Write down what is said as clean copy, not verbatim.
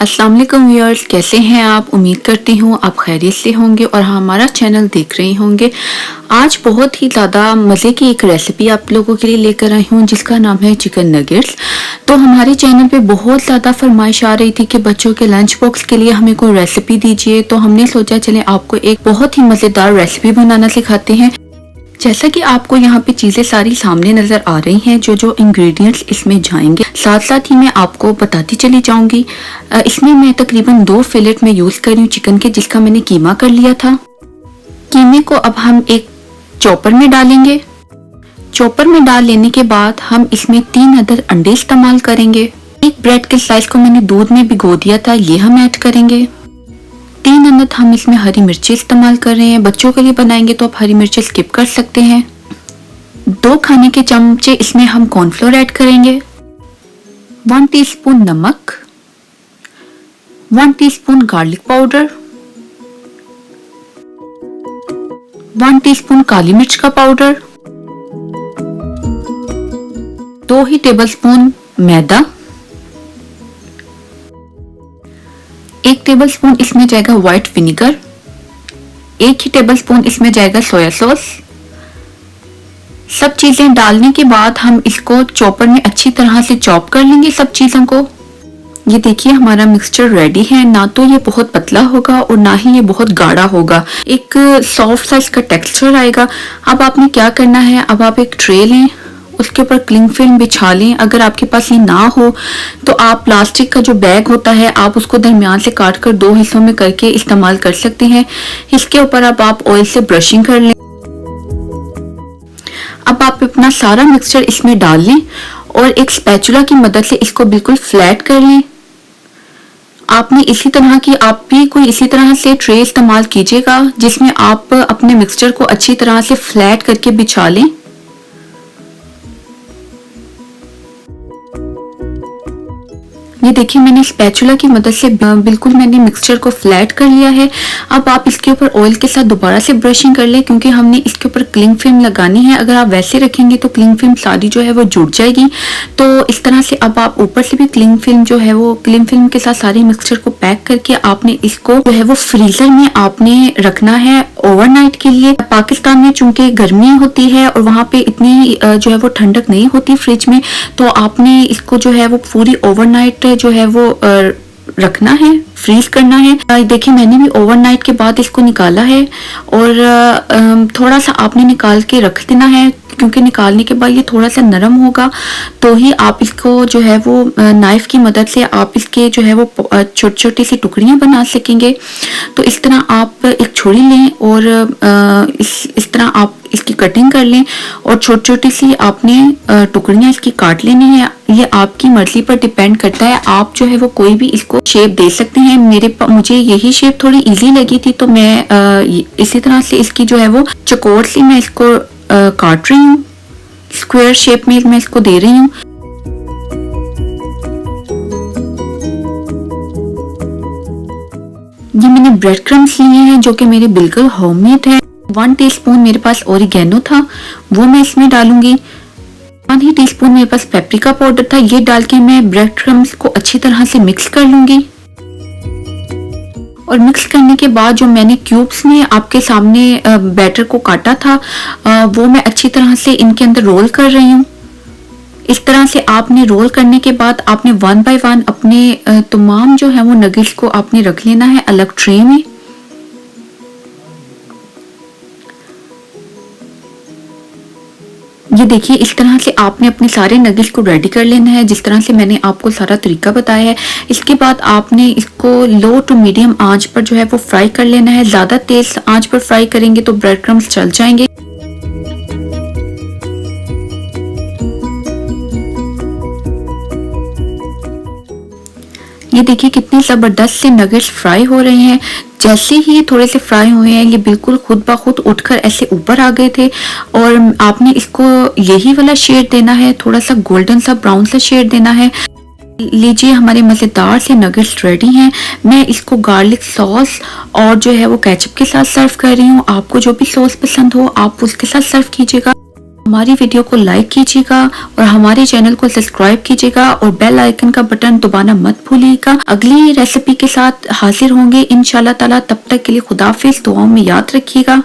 अस्सलाम वालेकुम व्यूअर्स, कैसे हैं आप? उम्मीद करती हूँ आप खैरियत से होंगे और हमारा चैनल देख रहे होंगे। आज बहुत ही ज़्यादा मज़े की एक रेसिपी आप लोगों के लिए लेकर आई हूँ जिसका नाम है चिकन नगेट्स। तो हमारे चैनल पे बहुत ज़्यादा फरमाइश आ रही थी कि बच्चों के लंच बॉक्स के लिए हमें कोई रेसिपी दीजिए, तो हमने सोचा चले आपको एक बहुत ही मज़ेदार रेसिपी बनाना सिखाते हैं। जैसा कि आपको यहाँ पे चीज़ें सारी सामने नज़र आ रही हैं, जो जो इंग्रेडिएंट्स इसमें जाएंगे, साथ साथ ही मैं आपको बताती चली जाऊंगी। इसमें मैं तकरीबन 2 फिलेट में यूज़ कर रही हूँ चिकन के, जिसका मैंने कीमा कर लिया था। कीमे को अब हम एक चॉपर में डालेंगे। चॉपर में डाल लेने के बाद हम इसमें 3 अदद अंडे इस्तेमाल करेंगे। एक ब्रेड के स्लाइस को मैंने दूध में भिगो दिया था, ये हम ऐड करेंगे। 3 अदद हम इसमें हरी मिर्ची इस्तेमाल कर रहे हैं। बच्चों के लिए बनाएंगे तो आप हरी मिर्ची स्किप कर सकते हैं। 2 खाने के चमचे इसमें हम कॉर्नफ्लोर ऐड करेंगे। 1 टीस्पून नमक, 1 टीस्पून गार्लिक पाउडर, 1 टीस्पून काली मिर्च का पाउडर, 2 ही टेबलस्पून मैदा, 1 टेबलस्पून इसमें जाएगा व्हाइट विनेगर, 1 ही टेबलस्पून इसमें जाएगा सोया सॉस। सब चीजें डालने के बाद हम इसको चॉपर में अच्छी तरह से चॉप कर लेंगे सब चीजों को। ये देखिए हमारा मिक्सचर रेडी है। ना तो ये बहुत पतला होगा और ना ही ये बहुत गाढ़ा होगा, एक सॉफ्ट सा इसका टेक्सचर आएगा। अब आपने क्या करना है, अब आप एक ट्रे लें, उसके ऊपर क्लिंग फिल्म बिछा लें। अगर आपके पास ये ना हो तो आप प्लास्टिक का जो बैग होता है आप उसको दरमियान से काट कर 2 हिस्सों में करके इस्तेमाल कर सकते हैं। इसके ऊपर अब आप ऑयल से ब्रशिंग कर लें। अब आप अपना सारा मिक्सचर इसमें डाल लें और एक स्पैचुला की मदद से इसको बिल्कुल फ्लैट कर लें। आपने इसी तरह की आप भी कोई इसी तरह से ट्रे इस्तेमाल कीजिएगा जिसमें आप अपने मिक्सचर को अच्छी तरह से फ्लैट करके बिछा लें। ये देखिए मैंने स्पैचुला की मदद से बिल्कुल मैंने मिक्सचर को फ्लैट कर लिया है। अब आप इसके ऊपर ऑयल के साथ दोबारा से ब्रशिंग कर लें, क्योंकि हमने इसके ऊपर क्लिंग फिल्म लगानी है। अगर आप वैसे रखेंगे तो क्लिंग फिल्म सारी जो है वो जुड़ जाएगी। तो इस तरह से अब आप ऊपर से भी क्लिंग फिल्म जो है वो क्लिंग फिल्म के साथ सारे मिक्सचर को पैक करके आपने इसको जो है वो फ्रीजर में आपने रखना है ओवरनाइट के लिए। पाकिस्तान में चूंकि गर्मी होती है और वहाँ पे इतनी जो है वो ठंडक नहीं होती फ्रिज में, तो आपने इसको जो है वो पूरी ओवरनाइट जो है वो रखना है, फ्रीज करना है। देखिए मैंने भी ओवरनाइट के बाद इसको निकाला है और थोड़ा सा आपने निकाल के रख देना है, क्योंकि निकालने के बाद ये थोड़ा सा नरम होगा तो ही आप इसको जो है वो नाइफ की मदद से आप इसके जो है वो छोटी छोटी सी टुकड़ियां बना सकेंगे। तो इस तरह आप एक छुरी लें और इस तरह आप इसकी कटिंग कर लें और छोटी छोटी सी आपने टुकड़ियां इसकी काट लेनी है। ये आपकी मर्जी पर डिपेंड करता है, आप जो है वो कोई भी इसको शेप दे सकते हैं। मुझे यही शेप थोड़ी इजी लगी थी तो मैं इसी तरह से इसकी जो है वो चकोर सी मैं इसको काट रही हूँ, स्क्वायर शेप में मैं इसको दे रही हूँ। ये मैंने ब्रेड क्रम्स लिए हैं जो कि मेरे बिल्कुल होममेड है। 1 टीस्पून मेरे पास ओरिगेनो था, वो मैं इसमें डालूंगी। 1 ही टीस्पून मेरे पास पेपरिका पाउडर था, ये डाल के मैं ब्रेड क्रम्स को अच्छी तरह से मिक्स कर लूंगी। और मिक्स करने के बाद जो मैंने क्यूब्स में आपके सामने बैटर को काटा था वो मैं अच्छी तरह से इनके अंदर रोल कर रही हूँ। इस तरह से आपने रोल करने के बाद आपने 1 बाय 1 अपने तमाम जो है वो नगेट्स को आपने रख लेना है अलग ट्रे में। ये देखिए इस तरह से आपने अपने सारे नगेट्स को रेडी कर लेना है, जिस तरह से मैंने आपको सारा तरीका बताया है। इसके बाद आपने इसको लो टू मीडियम आंच पर जो है वो फ्राई कर लेना है। ज्यादा तेज आंच पर फ्राई करेंगे तो ब्रेड क्रम्स जल जाएंगे। ये देखिए कितने जबरदस्त से नगेट्स फ्राई हो रहे हैं। जैसे ही ये थोड़े से फ्राई हुए हैं ये बिल्कुल खुद ब खुद उठकर ऐसे ऊपर आ गए थे और आपने इसको यही वाला शेड देना है, थोड़ा सा गोल्डन सा ब्राउन सा शेड देना है। लीजिए हमारे मजेदार से नगेट्स रेडी हैं। मैं इसको गार्लिक सॉस और जो है वो केचप के साथ सर्व कर रही हूँ। आपको जो भी सॉस पसंद हो आप उसके साथ सर्व कीजिएगा। हमारी वीडियो को लाइक कीजिएगा और हमारे चैनल को सब्सक्राइब कीजिएगा और बेल आइकन का बटन दबाना मत भूलिएगा। अगली रेसिपी के साथ हाजिर होंगे इंशाल्लाह ताला। तब तक के लिए खुदा हाफिज, दुआओं में याद रखिएगा।